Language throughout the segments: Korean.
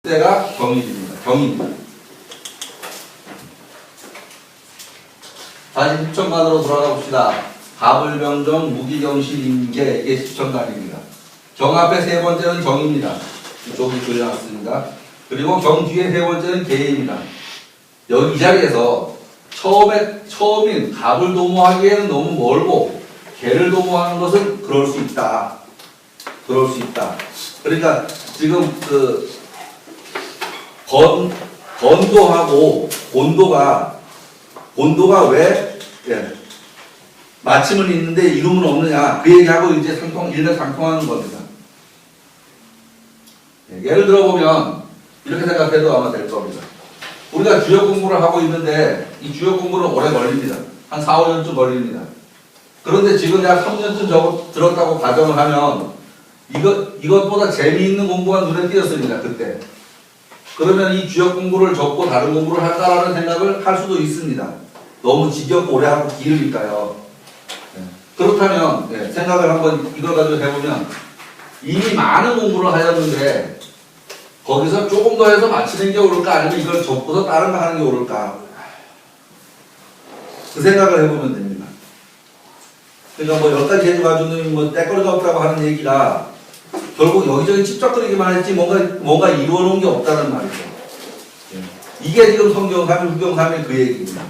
때가 경입니다. 경입니다. 다시 10천간으로 돌아가 봅시다. 가불병정, 무기경실, 임계, 이게 10천간입니다. 경 앞에 세 번째는 정입니다. 이쪽이 그려놨습니다. 그리고 경 뒤에 세 번째는 계입니다. 여기 이 자리에서 처음인 갑을 도모하기에는 너무 멀고 개를 도모하는 것은 그럴 수 있다. 그럴 수 있다. 그러니까 지금 건도하고 곤도가 왜 마침은 있는데 이름은 없느냐 그 얘기하고 이제 일맥상통하는 겁니다. 예를 들어보면 이렇게 생각해도 아마 될 겁니다. 우리가 주역 공부를 하고 있는데 이 주역 공부는 오래 걸립니다. 한 4, 5년쯤 걸립니다. 그런데 지금 약 3년쯤 들었다고 가정을 하면 이것보다 재미있는 공부가 눈에 띄었습니다. 그때. 그러면 이 주역 공부를 접고 다른 공부를 할까라는 생각을 할 수도 있습니다. 너무 지겹고 오래 하고 길으니까요. 그렇다면 생각을 한번 이걸 가지고 해보면 이미 많은 공부를 하였는데 거기서 조금 더 해서 마치는 게 옳을까 아니면 이걸 접고서 다른 거 하는 게 옳을까 그 생각을 해보면 됩니다. 그러니까 뭐 10가지 해가지고는 뭐 때거리가 없다고 하는 얘기가 결국 여기저기 찝쩍거리기만 했지 뭔가 이루어놓은 게 없다는 말이죠. 이게 지금 성경하면 후경하면 그 얘기입니다.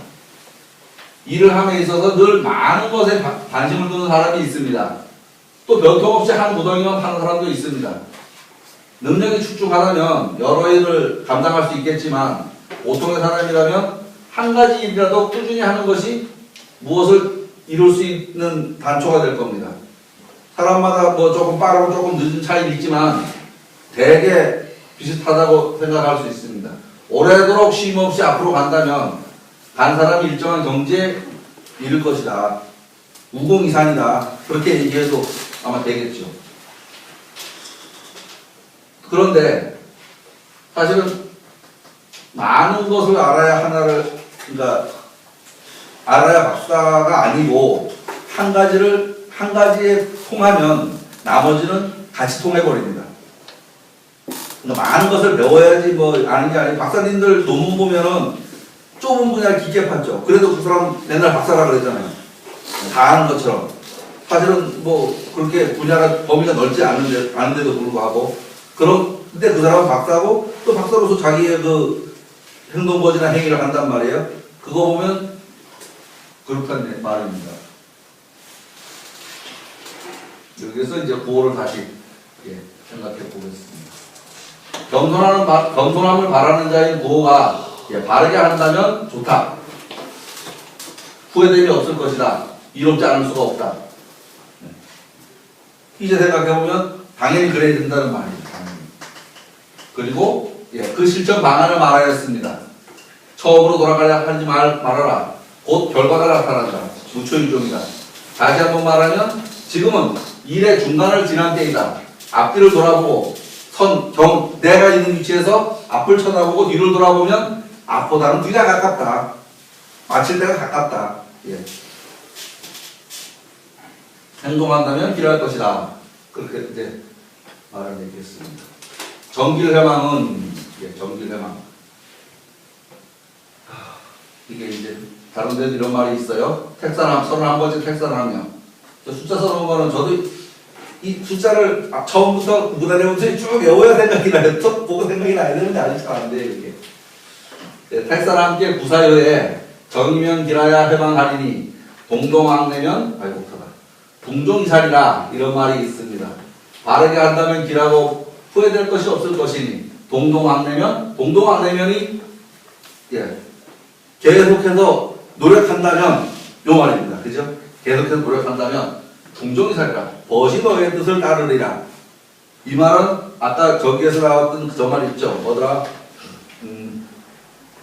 일을 함에 있어서 늘 많은 것에 관심을 두는 사람이 있습니다. 또 변통없이 한 무덩이만 파는 사람도 있습니다. 능력이 축축하다면 여러 일을 감당할 수 있겠지만 보통의 사람이라면 한 가지 일이라도 꾸준히 하는 것이 무엇을 이룰 수 있는 단초가 될 겁니다. 사람마다 뭐 조금 빠르고 조금 늦은 차이는 있지만 대개 비슷하다고 생각할 수 있습니다. 오래도록 쉼 없이 앞으로 간다면 간 사람이 일정한 경지에 이를 것이다. 우공이산이다. 그렇게 얘기해도 아마 되겠죠. 그런데 사실은 많은 것을 알아야 그러니까 알아야 박사가 아니고 한 가지에 통하면 나머지는 같이 통해버립니다. 그러니까 많은 것을 배워야지 뭐 아는 게 아니고 박사님들 논문 보면은 좁은 분야를 깊게 팠죠. 그래도 그 사람 맨날 박사라 그랬잖아요. 다 아는 것처럼. 사실은 뭐 그렇게 분야가 범위가 넓지 않은데도 불구하고 근데 그 사람은 박사고 또 박사로서 자기의 그 행동거지나 행위를 한단 말이에요. 그거 보면 그렇다는 말입니다. 여기서 이제 구호를 다시 생각해 보겠습니다. 겸손함을 바라는 자인 구호가 바르게 한다면 좋다. 후회됨이 없을 것이다. 이롭지 않을 수가 없다. 이제 생각해보면 당연히 그래야 된다는 말입니다. 그리고 그 실천 방안을 말하였습니다. 처음으로 돌아가려 하지 말아라. 곧 결과가 나타난다. 무초유종이다. 다시 한번 말하면 지금은 일의 중간을 지난 때이다. 앞뒤를 돌아보고 내가 있는 위치에서 앞을 쳐다보고 뒤를 돌아보면 앞보다는 뒤가 가깝다. 마칠 때가 가깝다. 행동한다면 필요할 것이다. 그렇게 이제 말을 얘기했습니다. 정길회망은 정길회망. 이게 이제 다른 데도 이런 말이 있어요. 택사람 31번째 택사람이요. 숫자 써놓은 거는 저도 이 숫자를 처음부터 구분하려면서 쭉 외워야 생각이 나요. 또 보고 생각이 나야 되는데 아직 잘 안 돼요. 이게. 택사랑 함께 구사여에 정이면 길어야 해방하리니 동동왕내면 동종이살이라 이런 말이 있습니다. 바르게 한다면 길하고 후회될 것이 없을 것이니 동동왕내면이 계속해서 노력한다면 요 말입니다. 그죠? 계속해서 노력한다면 동종이살이라 벗이 너의 뜻을 따르리라. 이 말은 아까 저기에서 나왔던 저 말 있죠. 뭐더라?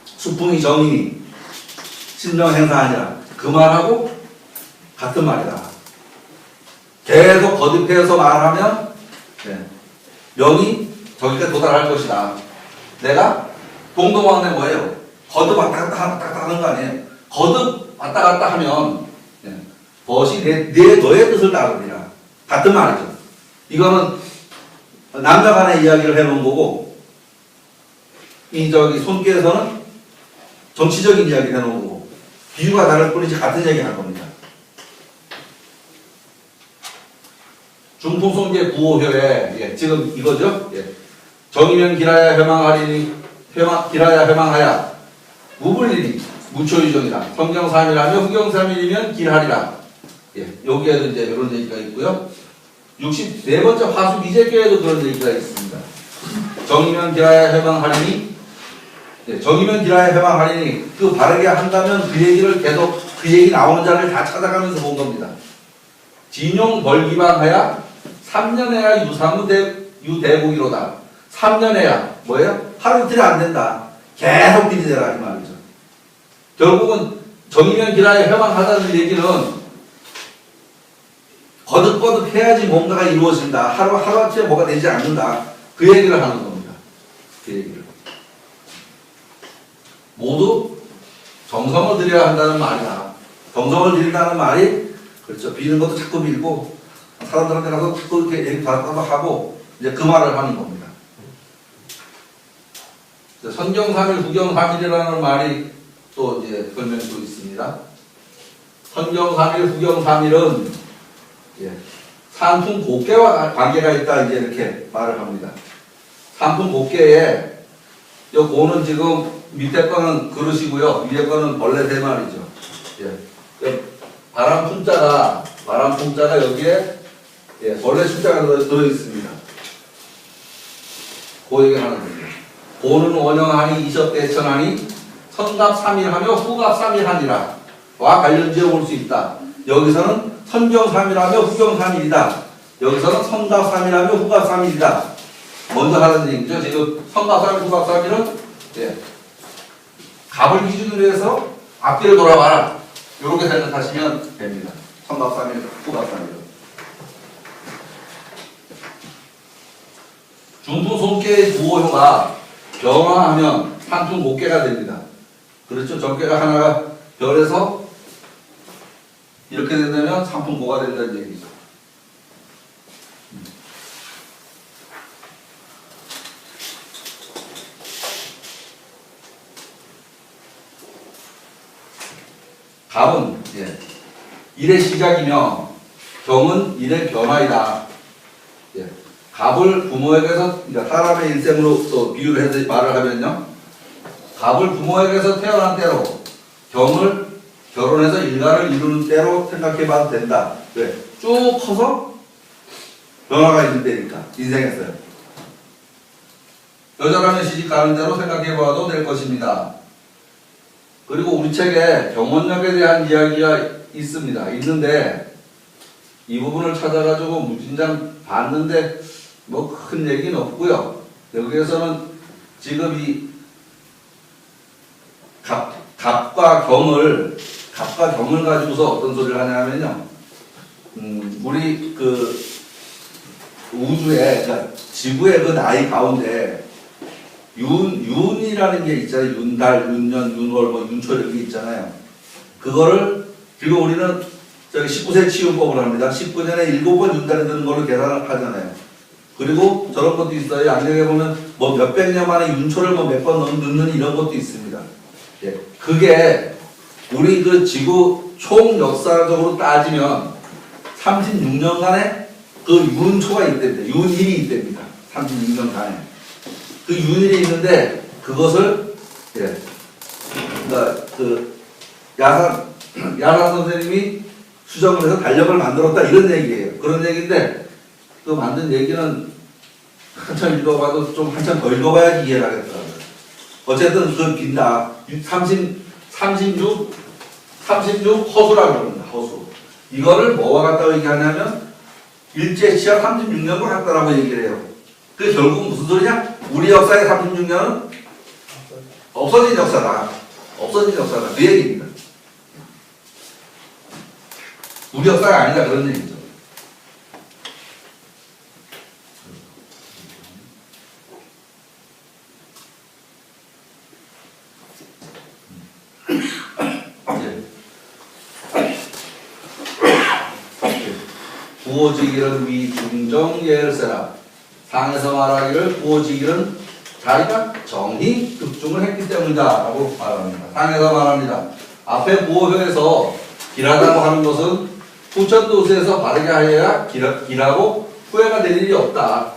수풍이 정이니 신정 행사하니라. 그 말하고 같은 말이다. 계속 거듭해서 말하면 명이 저기까지 도달할 것이다. 내가 동동왕래 뭐예요? 거듭 왔다 갔다 하는 거 아니에요? 거듭 왔다 갔다 하면 벗이 너의 뜻을 따르리라. 같은 말이죠. 이거는 남녀 간의 이야기를 해놓은 거고 이 손께에서는 정치적인 이야기를 해놓은 거고 비유가 다를 뿐이지 같은 얘기 하는 겁니다. 중풍손괴 구호효에 예, 지금 이거죠. 예. 정이면 길하야 길하야 회망하야 무불리니 무초유정이다. 성경삼일하며 후경삼일이면 길하리라. 예, 여기에도 이제 이런 얘기가 있고요. 64번째 화수 미제교에도 그런 얘기가 있습니다. 정이면 길하야 회망하리니 예, 정이면 길하야 회망하리니 그 바르게 한다면 그 얘기를 계속 그 얘기 나오는 자를 다 찾아가면서 본 겁니다. 진용 벌기만하야 3년에야 유대국이로다. 3년에야 뭐예요? 하루 이틀이 안 된다. 계속 들이대라 이 말이죠. 결국은 정이면 길하야 회망하다는 얘기는 거듭거듭 해야지 뭔가가 이루어진다. 하루아침에 뭐가 되지 않는다. 그 얘기를 하는 겁니다. 그 얘기를. 모두 정성을 들여야 한다는 말이다. 정성을 들인다는 말이 그렇죠. 비는 것도 자꾸 빌고 사람들한테 가서 자꾸 이렇게 얘기 받았다고 하고 이제 그 말을 하는 겁니다. 선경삼일, 후경삼일이라는 말이 또 이제 설명도 있습니다. 선경삼일, 후경삼일은 예, 산풍곡계와 관계가 있다 이제 이렇게 말을 합니다. 산풍곡계에 이 고는 지금 밑에 거는 그릇이고요, 위에 거는 벌레 세 마리죠. 예, 바람풍자가 여기에 예, 벌레 숫자가 들어 있습니다. 그 얘기를 하는 겁니다. 고는 원형하니 이섭대천하니 선갑 3일하며 후갑 3일하니라 와 관련지어 볼 수 있다. 여기서는 선경 3일하며 후경 3일이다. 여기서는 선갑 3일하며 후갑 3일이다. 먼저 하는 얘기죠. 지금 선갑 3일, 후갑 3일은 예, 갑을 기준으로 해서 앞뒤를 돌아봐라. 이렇게 생각하시면 됩니다. 선갑 3일, 후갑 3일은. 중풍손괴의 구호효가 병화하면 산풍곡계가 됩니다. 그렇죠. 적계가 하나가 별에서 이렇게 된다면 산풍고가 된다는 얘기죠. 갑은 예, 일의 시작이며 경은 일의 변화이다. 예, 갑을 부모에게서 사람의 일생으로 또 비유를 해서 말을 하면요, 갑을 부모에게서 태어난 때로 경을 결혼해서 일가를 이루는 때로 생각해봐도 된다. 왜? 쭉 커서 변화가 있는 때니까 인생에서요. 여자라면 시집 가는 대로 생각해봐도 될 것입니다. 그리고 우리 책에 병원력에 대한 이야기가 있습니다. 있는데 이 부분을 찾아가지고 무진장 봤는데 뭐 큰 얘기는 없고요. 여기에서는 지금 이 갑과 경을 가지고서 어떤 소리를 하냐면요. 우리 그 우주에, 그러니까 지구의 그 나이 가운데 윤이라는 게 있잖아요. 윤달, 윤년, 윤월, 뭐 윤초 이런 게 있잖아요. 그거를 그리고 우리는 저기 19세 치유법을 합니다. 19년에 7번 윤달이 드는 걸로 계산을 하잖아요. 그리고 저런 것도 있어요. 안경에 보면 뭐 몇백 년 만에 윤초를 뭐 몇 번 넣는 이런 것도 있습니다. 예. 그게 우리 그 지구 총 역사적으로 따지면 36년간의 그 윤초가 있답니다. 윤일이 있답니다. 36년간에. 그 윤일이 있는데 그것을 예. 그러니까 그 야산 선생님이 수정을 해서 달력을 만들었다 이런 얘기예요. 그런 얘기인데 그 만든 얘기는 한참 읽어봐도 좀 한참 더 읽어봐야지 이해를 하겠더라고요. 어쨌든 그 긴다. 36 허수라고 합니다. 허수. 이거를 뭐와 같다고 얘기하냐면 일제시작 36년과 같다라고 얘기를 해요. 그 결국 무슨 소리냐? 우리 역사의 36년은 없어진 역사다. 없어진 역사다. 그 얘기입니다. 우리 역사가 아니다. 그런 얘기죠. 구호지기는 위중정예일세라. 상에서 말하기를 구호지기는 자리가 정히 득중을 했기 때문이다라고 말합니다. 상에서 말합니다. 앞에 부호형에서 길하다고 하는 것은 후천도수에서 바르게 하여야 길하고 후회가 될 일이 없다.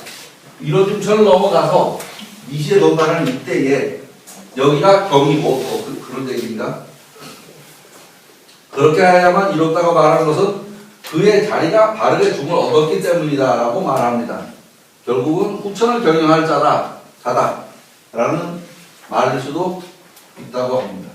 이런 중천을 넘어가서 이시에 논다는 이때에 여기가 경이고 그런 얘기입니다. 그렇게 해야만 이뤘다고 말하는 것은 그의 자리가 바르게 중을 얻었기 때문이다라고 말합니다. 결국은 후천을 경영할 자다라는 말일 수도 있다고 합니다.